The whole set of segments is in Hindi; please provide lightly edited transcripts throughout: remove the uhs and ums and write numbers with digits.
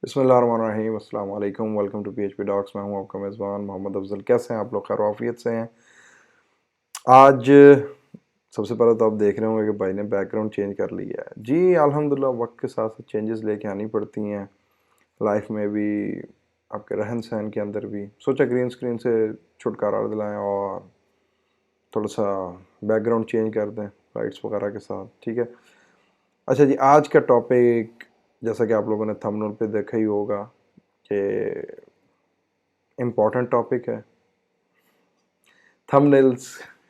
बिस्मिल्लाहिर्रहमानिर्रहीम, अस्सलाम वालेकुम, वेलकम टू PHP डॉक्स। मैं हूं आपका मेज़बान मोहम्मद अफजल। कैसे हैं आप लोग? खैर आफियत से हैं? आज सबसे पहले तो आप देख रहे होंगे कि भाई ने बैकग्राउंड चेंज कर लिया है। जी अल्हम्दुलिल्लाह, वक्त के साथ साथ चेंजेस लेके आनी पड़ती हैं लाइफ में भी, आपके रहन सहन के अंदर भी। सोचा ग्रीन स्क्रीन से छुटकारा दिलाएं और थोड़ा सा बैकग्राउंड चेंज कर दें लाइट्स वगैरह के साथ। ठीक है, अच्छा जी, आज का टॉपिक जैसा कि आप लोगों ने थंबनेल पे देखा ही होगा कि इम्पॉर्टेंट टॉपिक है। थंबनेल्स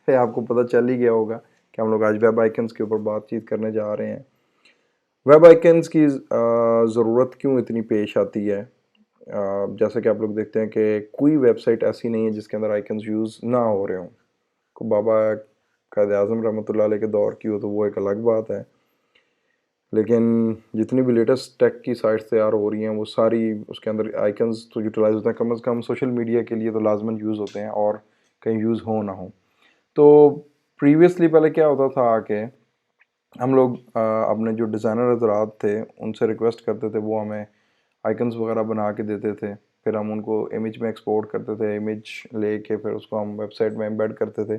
से आपको पता चल ही गया होगा कि हम लोग आज वेब आइकन्स के ऊपर बातचीत करने जा रहे हैं। वेब आइकन्स की ज़रूरत क्यों इतनी पेश आती है? जैसा कि आप लोग देखते हैं कि कोई वेबसाइट ऐसी नहीं है जिसके अंदर आइकन्स यूज़ ना हो रहे हों। को बाबा कायद आज़म रहमतुल्लाह अलैह के दौर की हो तो वो एक अलग बात है, लेकिन जितनी भी लेटेस्ट टेक की साइट्स तैयार हो रही हैं वो सारी उसके अंदर आइकन्स तो यूटिलाइज होते हैं। कम से कम सोशल मीडिया के लिए तो लाजमन यूज़ होते हैं, और कहीं यूज़ हो ना हो। तो प्रीवियसली पहले क्या होता था कि हम लोग अपने जो डिज़ाइनर हजरात थे उनसे रिक्वेस्ट करते थे, वो हमें आइकन्स वगैरह बना के देते थे। फिर हम उनको इमेज में एक्सपोर्ट करते थे, इमेज लेके फिर उसको हम वेबसाइट में एम्बेड करते थे।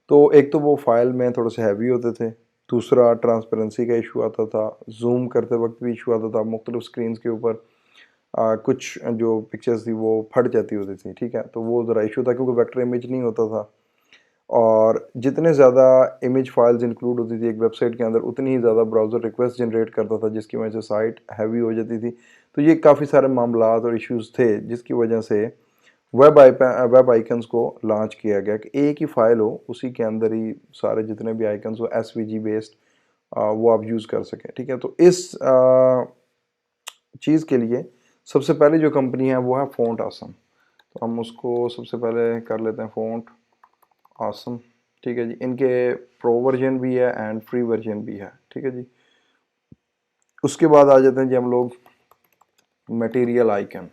तो एक तो वो फाइल में थोड़े से हैवी होते थे, दूसरा ट्रांसपेरेंसी का इशू आता था, जूम करते वक्त भी इशू आता था, मुख्तलिफ स्क्रीन के ऊपर कुछ जो पिक्चर्स थी वो फट जाती होती थी। ठीक है, तो वो ज़रा इशू था क्योंकि वेक्टर इमेज नहीं होता था, और जितने ज़्यादा इमेज फाइल्स इंक्लूड होती थी एक वेबसाइट के अंदर उतनी ही ज़्यादा ब्राउज़र रिक्वेस्ट जनरेट करता था, जिसकी वजह से साइट हैवी हो जाती थी। तो ये काफ़ी सारे मामलात और इश्यूज़ थे, जिसकी वजह से वेब आइकन्स को लॉन्च किया गया कि एक ही फ़ाइल हो, उसी के अंदर ही सारे जितने भी आइकन्स हो SVG बेस्ड वो आप यूज़ कर सकें। ठीक है, तो इस चीज़ के लिए सबसे पहले जो कंपनी है वो है फ़ॉन्ट आसम। तो हम उसको सबसे पहले कर लेते हैं फ़ॉन्ट आसम। ठीक है जी, इनके प्रो वर्जन भी है एंड फ्री वर्जन भी है। ठीक है जी, उसके बाद आ जाते हैं जी हम लोग मटेरियल आइकन।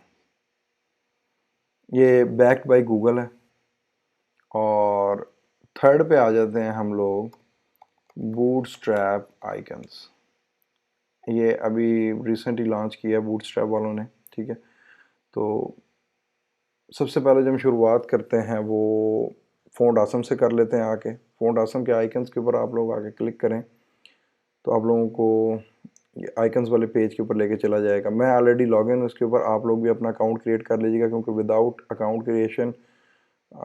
ये बैक्ड बाय गूगल है। और थर्ड पे आ जाते हैं हम लोग बूटस्ट्रैप आइकन्स। ये अभी रिसेंटली लॉन्च किया बूटस्ट्रैप वालों ने। ठीक है, तो सबसे पहले जब हम शुरुआत करते हैं वो फ़ॉन्ट आसम से कर लेते हैं। आके फ़ॉन्ट आसम के आइकन्स के ऊपर आप लोग आके क्लिक करें तो आप लोगों को ये आइकन्स वाले पेज के ऊपर लेके चला जाएगा। मैं ऑलरेडी लॉग इन उसके ऊपर, आप लोग भी अपना अकाउंट क्रिएट कर लीजिएगा, क्योंकि विदाउट अकाउंट क्रिएशन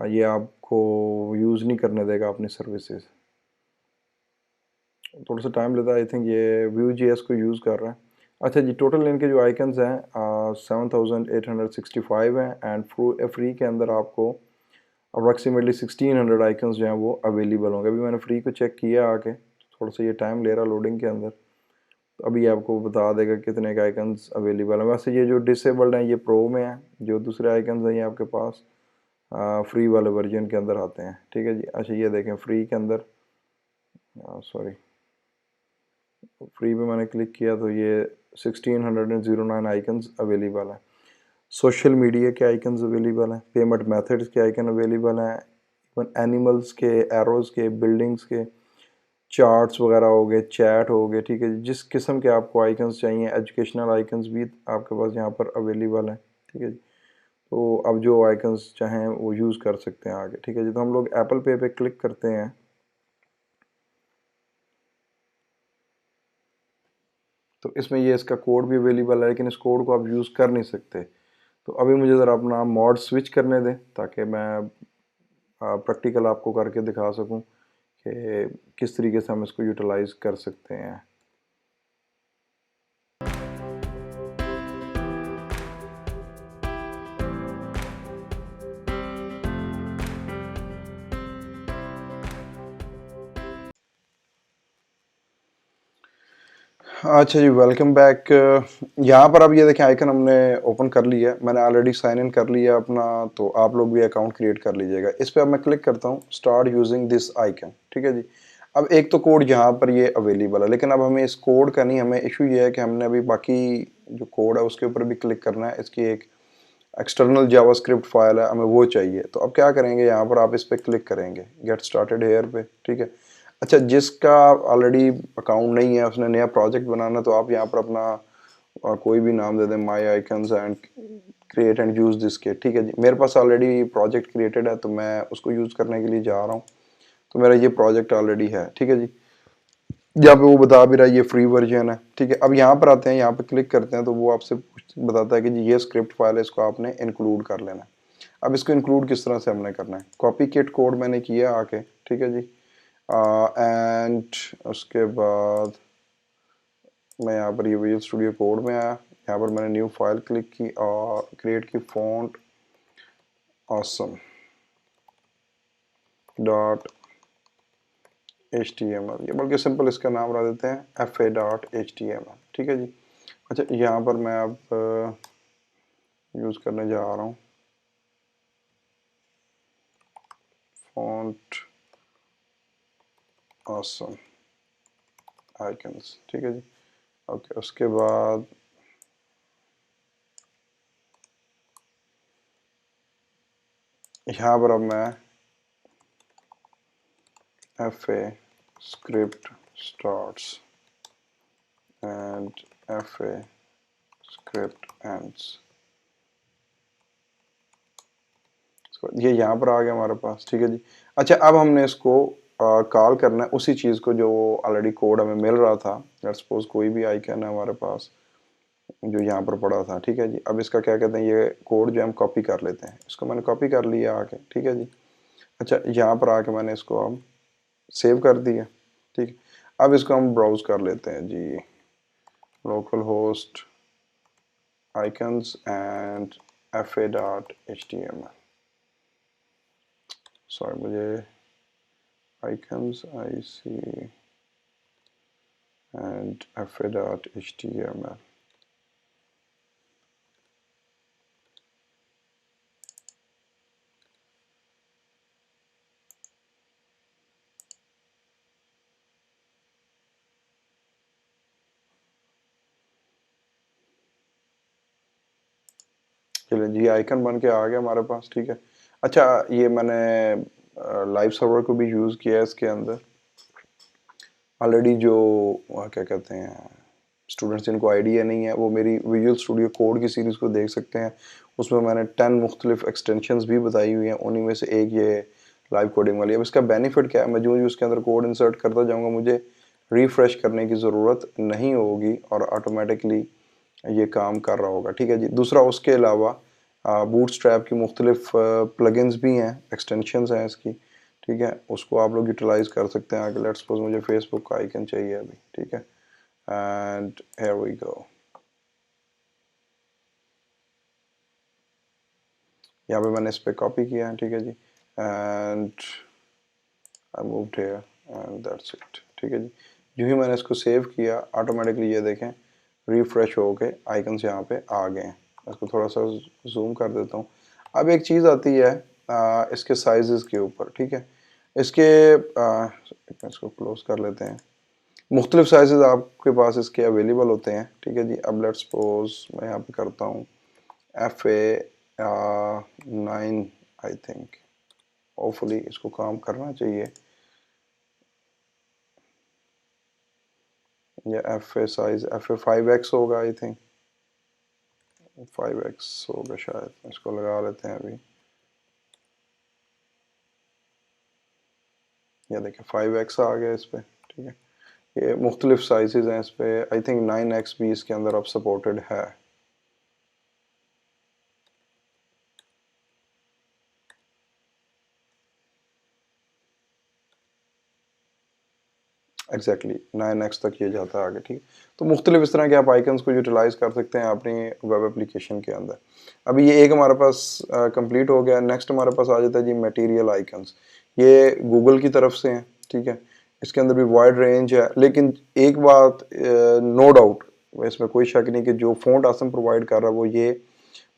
ये आपको यूज़ नहीं करने देगा अपनी सर्विसेज। थोड़ा सा टाइम लेता है, आई थिंक ये Vue.js को यूज़ कर रहा है। अच्छा जी, टोटल इनके जो आइकन्स हैं 7865 हैं, एंड फ्री के अंदर आपको अप्रॉक्सीमेटली 1600 आइकन्स जो हैं वो अवेलेबल होंगे। अभी मैंने फ्री को चेक किया आके, थोड़ा सा ये टाइम ले रहा लोडिंग के अंदर, तो अभी आपको बता देगा कितने के आइकन्स अवेलेबल हैं। वैसे ये जो डिसेबल्ड हैं ये प्रो में है, जो दूसरे आइकन्स हैं ये आपके पास फ्री वाले वर्जन के अंदर आते हैं। ठीक है जी, अच्छा ये देखें फ्री के अंदर, सॉरी, फ्री पे मैंने क्लिक किया तो ये 1609 आइकन्स अवेलेबल हैं। सोशल मीडिया के आइकन्स अवेलेबल हैं, पेमेंट मेथड्स के आइकन अवेलेबल हैं, इवन एनिमल्स के, एरोज़ के, बिल्डिंग्स के, चार्ट्स वगैरह हो गए, चैट हो गए। ठीक है, जिस किस्म के आपको आइकन्स चाहिए, एजुकेशनल आइकन्स भी आपके पास यहाँ पर अवेलेबल हैं। ठीक है जी, तो अब जो आइकन्स चाहें वो यूज़ कर सकते हैं आगे। ठीक है जी, तो हम लोग एप्पल पे पे क्लिक करते हैं तो इसमें ये इसका कोड भी अवेलेबल है, लेकिन इस कोड को आप यूज़ कर नहीं सकते। तो अभी मुझे ज़रा अपना मॉड स्विच करने दें ताकि मैं प्रैक्टिकल आपको करके दिखा सकूं कि किस तरीके से हम इसको यूटिलाइज़ कर सकते हैं। अच्छा जी, वेलकम बैक। यहाँ पर अब ये देखें आइकन हमने ओपन कर लिया है, मैंने ऑलरेडी साइन इन कर लिया अपना, तो आप लोग भी अकाउंट क्रिएट कर लीजिएगा। इस पर अब मैं क्लिक करता हूँ स्टार्ट यूजिंग दिस आइकन। ठीक है जी, अब एक तो कोड यहाँ पर ये अवेलेबल है, लेकिन अब हमें इस कोड का नहीं, हमें इशू ये है कि हमने अभी बाकी जो कोड है उसके ऊपर भी क्लिक करना है। इसकी एक एक्सटर्नल जावास्क्रिप्ट फाइल है, हमें वो चाहिए। तो अब क्या करेंगे, यहाँ पर आप इस पर क्लिक करेंगे गेट स्टार्टेड हेयर पे। ठीक है, अच्छा जिसका ऑलरेडी अकाउंट नहीं है, उसने नया प्रोजेक्ट बनाना, तो आप यहाँ पर अपना और कोई भी नाम दे दें, my icons and create and use this के, ठीक है जी। मेरे पास ऑलरेडी प्रोजेक्ट क्रिएटेड है तो मैं उसको यूज़ करने के लिए जा रहा हूँ, तो मेरा ये प्रोजेक्ट ऑलरेडी है, ठीक है जी। यहाँ पे वो बता भी रहा है ये फ्री वर्जन है, ठीक है। अब यहाँ पर आते हैं, यहाँ पे क्लिक करते हैं तो वो आपसे बताता है कि जी ये स्क्रिप्ट फाइल है, इसको आपने इंक्लूड कर लेना है। अब इसको इंक्लूड किस तरह से हमने करना है, कॉपी किट कोड मैंने किया आके, ठीक है जी। एंड उसके बाद मैं यहाँ पर ये विजुअल स्टूडियो कोड में आया, यहाँ पर मैंने न्यू फाइल क्लिक की और क्रिएट की font awesome dot H T M L, ये बल्कि सिंपल इसका नाम रख देते हैं F A dot H T M L, ठीक है जी। अच्छा यहाँ पर मैं अब यूज़ करने जा रहा हूँ फॉन्ट ऑसम आइकन्स, ठीक है जी। ओके, उसके बाद यहाँ पर अब मैं F A script starts and F A script ends, ये यहाँ पर आ गया हमारे पास, ठीक है जी। अच्छा अब हमने इसको कॉल करना है उसी चीज़ को जो ऑलरेडी कोड हमें मिल रहा था। लेट्स सपोज कोई भी आइकन है हमारे पास जो यहाँ पर पड़ा था, ठीक है जी। अब इसका क्या कहते हैं, ये कोड जो हम कॉपी कर लेते हैं, इसको मैंने कॉपी कर लिया आके, ठीक है जी। अच्छा यहाँ पर आके मैंने इसको हम सेव कर दिया, ठीक है। अब इसको हम ब्राउज कर लेते हैं जी, localhost icons and F A dot H T M L, sorry मुझे icons I see and fa.html, चलिए जी आइकन बन के आ गया हमारे पास, ठीक है। अच्छा ये मैंने लाइव सर्वर को भी यूज़ किया है इसके अंदर ऑलरेडी। जो क्या कहते हैं स्टूडेंट्स जिनको आइडिया नहीं है वो मेरी विजुअल स्टूडियो कोड की सीरीज़ को देख सकते हैं, उसमें मैंने 10 मुख्तलिफ एक्सटेंशंस भी बताई हुई हैं, उन्हीं में से एक ये लाइव कोडिंग वाली। अब इसका बेनिफिट क्या है, मैं जो उसके अंदर कोड इंसर्ट करता जाऊँगा मुझे रिफ़्रेश करने की ज़रूरत नहीं होगी और ऑटोमेटिकली ये काम कर रहा होगा, ठीक है जी। दूसरा उसके अलावा बूटस्ट्रैप की मुख्तलिफ प्लगइन्स भी हैं, एक्सटेंशंस हैं इसकी, ठीक है। उसको आप लोग यूटिलाइज़ कर सकते हैं आगे। लेट्स सपोज मुझे फेसबुक का आइकन चाहिए अभी, ठीक है, एंड हियर वी गो। यहाँ पे मैंने इस पर कॉपी किया है, ठीक है जी, and I moved here and that's it, ठीक है जी। यूँ ही मैंने इसको सेव किया, ऑटोमेटिकली ये देखें रिफ़्रेश हो के आइकन्स यहाँ पे आ गए हैं। इसको थोड़ा सा जूम कर देता हूँ। अब एक चीज़ आती है इसके साइज़ के ऊपर, ठीक है। इसके इसको क्लोज कर लेते हैं। मुख्तलिफ साइज़ आपके पास इसके अवेलेबल होते हैं, ठीक है जी। अब लेट्स सपोज मैं यहाँ पे करता हूँ F A 9 I think, hopefully इसको काम करना चाहिए, या F A size F A 5x होगा आई थिंक, 5x होगा शायद। इसको लगा लेते हैं अभी, ये देखिए 5x आ गया इस पे, ठीक है। ये मुख्तलिफ साइजेस हैं इस पे, आई थिंक 9x भी इसके अंदर अब सपोर्टेड है। एग्जैक्टली 9x तक ये जाता है आगे, ठीक है। तो मुख्तलिफ इस तरह के आप आइकन्स को यूटिलाइज कर सकते हैं अपनी वेब एप्लीकेशन के अंदर। अभी ये एक हमारे पास कंप्लीट हो गया। नेक्स्ट हमारे पास आ जाता है जी मटेरियल आइकन्स। ये गूगल की तरफ से हैं, ठीक है। इसके अंदर भी वाइड रेंज है, लेकिन एक बात नो डाउट इसमें कोई शक नहीं कि जो फ़ॉन्ट आसम प्रोवाइड कर रहा है वो ये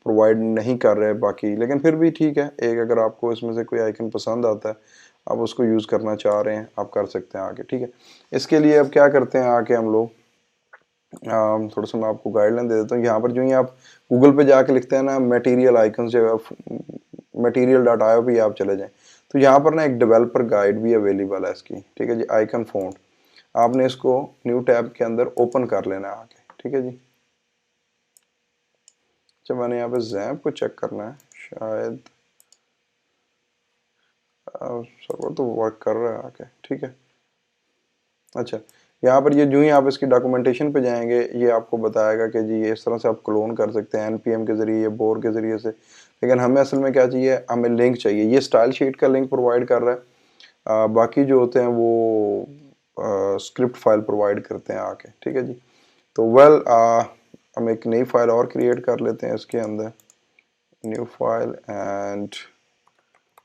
प्रोवाइड नहीं कर रहे बाकी, लेकिन फिर भी ठीक है। एक अगर आपको इसमें से कोई आइकन पसंद आता है, आप उसको यूज़ करना चाह रहे हैं, आप कर सकते हैं आगे, ठीक है। इसके लिए अब क्या करते हैं आके हम लोग थोड़ा सा मैं आपको गाइडलाइन दे देता हूँ। यहाँ पर जो ही आप गूगल पे जाके लिखते हैं ना मटेरियल आइकन्स, जगह material.io पे आप चले जाएं तो यहाँ पर ना एक डेवलपर गाइड भी अवेलेबल है इसकी, ठीक है जी। आइकन फ़ॉन्ट आपने इसको न्यू टैब के अंदर ओपन कर लेना है आके, ठीक है जी। अच्छा मैंने यहाँ पे जैम्प को चेक करना है, शायद सर्वर तो वर्क कर रहा है आके, ठीक है। अच्छा यहाँ पर ये जो ही आप इसकी डॉक्यूमेंटेशन पे जाएंगे ये आपको बताएगा कि जी ये इस तरह से आप क्लोन कर सकते हैं एनपीएम के ज़रिए, बोर के ज़रिए से। लेकिन हमें असल में क्या चाहिए, हमें लिंक चाहिए। ये स्टाइल शीट का लिंक प्रोवाइड कर रहा है, बाकी जो होते हैं वो स्क्रिप्ट फाइल प्रोवाइड करते हैं आके, ठीक है जी। तो वेल हम एक नई फाइल और क्रिएट कर लेते हैं इसके अंदर, new file and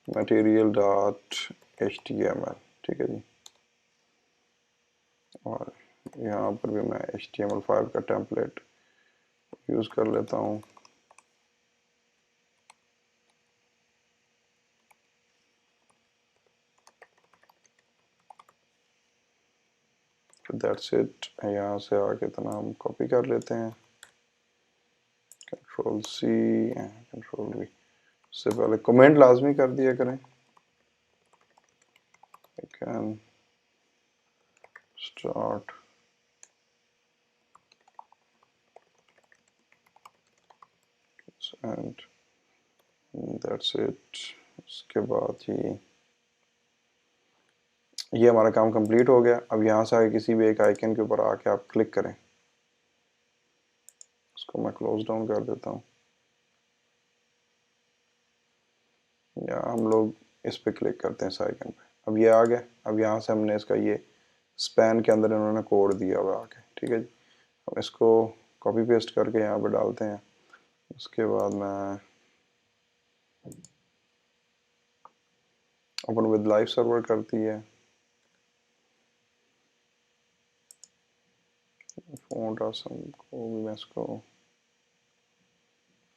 material dot HTML, ठीक है जी। और यहाँ पर भी मैं HTML5 का टेम्पलेट यूज़ कर लेता हूँ। That's it. यहाँ से आके इतना हम कॉपी कर लेते हैं, कंट्रोल C कंट्रोल V। उससे पहले कमेंट लाजमी कर दिया करें, I can start and that's it। उसके बाद ये हमारा काम कंप्लीट हो गया। अब यहाँ से आगे किसी भी एक आइकन के ऊपर आके आप क्लिक करें, उसको मैं क्लोज डाउन कर देता हूँ, या हम लोग इस पे क्लिक करते हैं इस आइकन पे। अब ये आ गया। अब यहाँ से हमने इसका ये स्पैन के अंदर इन्होंने कोड दिया हुआ आके, ठीक है जी। हम इसको कॉपी पेस्ट करके यहाँ पे डालते हैं। उसके बाद मैं ओपन विद लाइव सर्वर करती है, फ़ॉन्ट आसम को भी मैं इसको,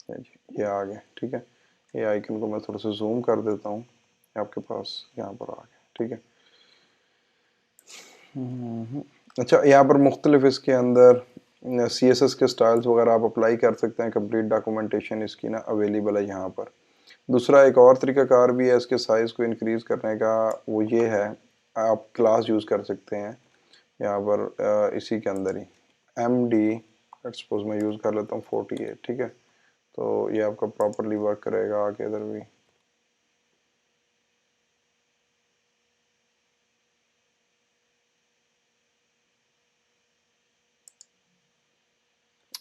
ये आ गया, ठीक है। ये आइकन को मैं थोड़ा सा जूम कर देता हूँ आपके पास, यहाँ पर आ गया, ठीक है। अच्छा यहाँ पर मुख्तलिफ इसके अंदर CSS के स्टाइल्स वगैरह आप अप्लाई कर सकते हैं। कंप्लीट डॉक्यूमेंटेशन इसकी ना अवेलेबल है यहाँ पर। दूसरा एक और तरीक़ाकार भी है इसके साइज़ को इंक्रीज़ करने का, वो ये है आप क्लास यूज़ कर सकते हैं यहाँ पर इसी के अंदर ही MD सपोज मैं यूज़ कर लेता हूँ 48, ठीक है। तो ये आपका प्रॉपरली वर्क करेगा आगे इधर भी।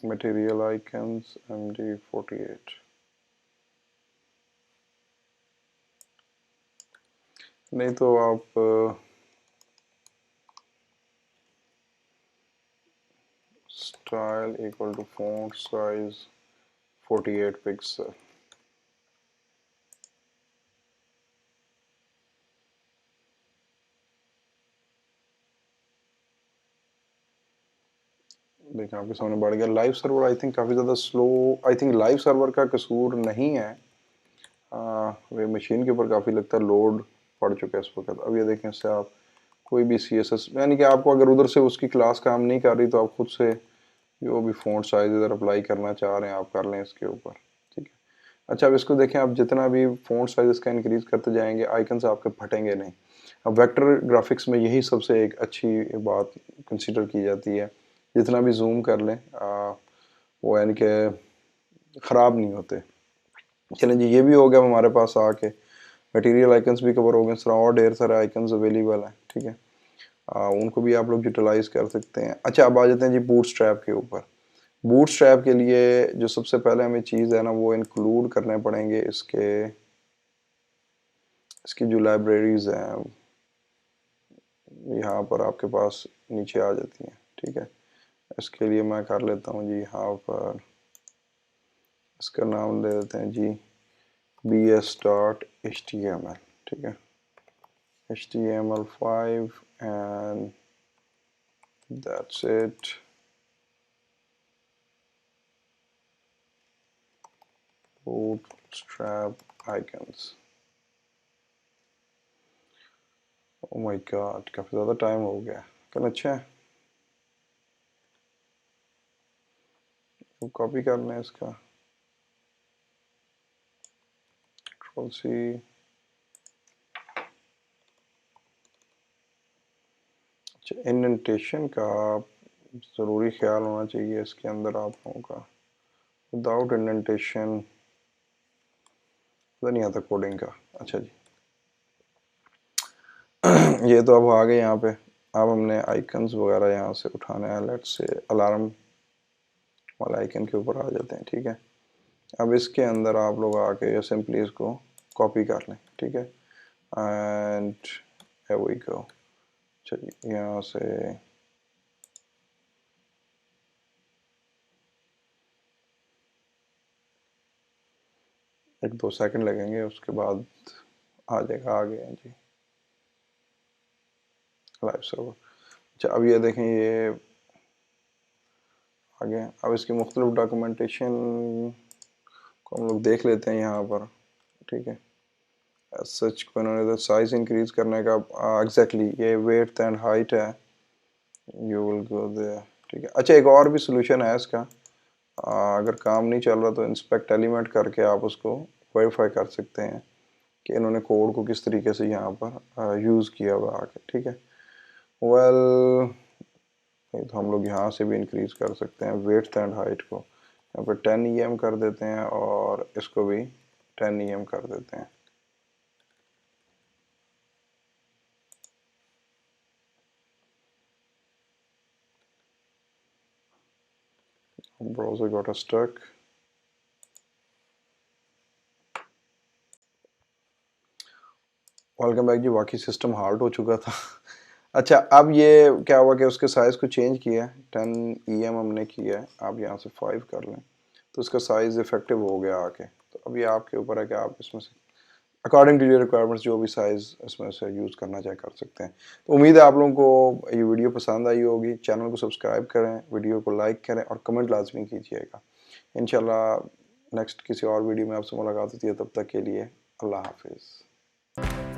मटेरियल आइकन्स MD48, नहीं तो आप style equal to font size 48 pixel, देखिए आपके सामने बढ़ गया। लाइव सर्वर आई थिंक काफ़ी ज़्यादा slow, I think live server का कसूर नहीं है, वे मशीन के ऊपर काफ़ी लगता है लोड पड़ चुका है इस वक्त। अब ये देखें, इससे आप कोई भी CSS यानी कि आपको अगर उधर से उसकी क्लास काम नहीं कर रही तो आप खुद से जो भी फ़ॉन्ट साइज इधर अप्लाई करना चाह रहे हैं आप कर लें इसके ऊपर, ठीक है। अच्छा अब इसको देखें, आप जितना भी फ़ॉन्ट साइज इसका इंक्रीज़ करते जाएंगे आइकन्स आपके फटेंगे नहीं। अब वेक्टर ग्राफिक्स में यही सबसे एक अच्छी बात कंसिडर की जाती है, जितना भी जूम कर लें वो यानी कि ख़राब नहीं होते। चलें जी, ये भी हो गया हमारे पास आके। मटेरियल आइकन्स भी कवर हो गए, इस तरह और ढेर सारे आइकन्स अवेलेबल हैं, ठीक है। उनको भी आप लोग यूटिलाइज़ कर सकते हैं। अच्छा अब आ जाते हैं जी बूटस्ट्रैप के ऊपर। बूटस्ट्रैप के लिए जो सबसे पहले हमें चीज़ है ना वो इंक्लूड करने पड़ेंगे इसकी जो लाइब्रेरीज़ हैं यहाँ पर आपके पास नीचे आ जाती हैं, ठीक है। इसके लिए मैं कर लेता हूँ जी यहाँ पर, इसका नाम ले देते हैं जी bs.html, ठीक है। HTML5 and that's it। bootstrap icons, oh my god काफ़ी ज़्यादा टाइम हो गया, लेकिन अच्छा है। तो कॉपी कर लें इसका, कंट्रोल C। अच्छा इंडेंटेशन का ज़रूरी ख्याल होना चाहिए इसके अंदर आप लोगों का, विदाउट इंडेंटेशन तो नहीं आता कोडिंग का। अच्छा जी ये तो अब आ गए यहाँ पे। अब हमने आइकन्स वगैरह यहाँ से उठाने हैं। लेट्स से अलार्म वाला आइकन के ऊपर आ जाते हैं, ठीक है। अब इसके अंदर आप लोग आके सिंपली इसको कॉपी कर लें, ठीक है। And here we go। चलिए यहाँ से एक दो सेकंड लगेंगे, उसके बाद आ जाएगा। आ गया जी लाइव सर्वर। अच्छा अब ये देखें, ये आ गया। अब इसकी मुख्तलिफ डॉक्यूमेंटेशन को हम लोग देख लेते हैं यहाँ पर, ठीक है। सच को इन्होंने साइज इंक्रीज करने का एग्जैक्टली ये वेट एंड हाइट है। यू विल गो देयर, ठीक है। अच्छा एक और भी सोल्यूशन है इसका। अगर काम नहीं चल रहा तो इंस्पेक्ट एलिमेंट करके आप उसको वेरीफाई कर सकते हैं कि इन्होंने कोड को किस तरीके से यहाँ पर यूज़ किया हुआ आके, ठीक है। वेल तो हम लोग यहाँ से भी इंक्रीज कर सकते हैं वेट एंड हाइट को। यहाँ पर 10 EM कर देते हैं और इसको भी 10 EM कर देते हैं। Browser got stuck. Welcome back जी। वाकई सिस्टम हार्ड हो चुका था अच्छा अब ये क्या हुआ कि उसके साइज़ को चेंज किया है। 10 EM हमने किया है। आप यहाँ से 5 कर लें तो उसका साइज़ इफेक्टिव हो गया आके। तो अब ये आपके ऊपर है कि आप इसमें से अकॉर्डिंग टू योर रिक्वायरमेंट्स जो भी साइज़ इसमें से यूज़ करना चाहे कर सकते हैं। तो उम्मीद है आप लोगों को ये वीडियो पसंद आई होगी। चैनल को सब्सक्राइब करें, वीडियो को लाइक करें और कमेंट लाजमी कीजिएगा। इंशाल्लाह नेक्स्ट किसी और वीडियो में आपसे मुलाकात होती है। तब तक के लिए अल्लाह हाफिज़।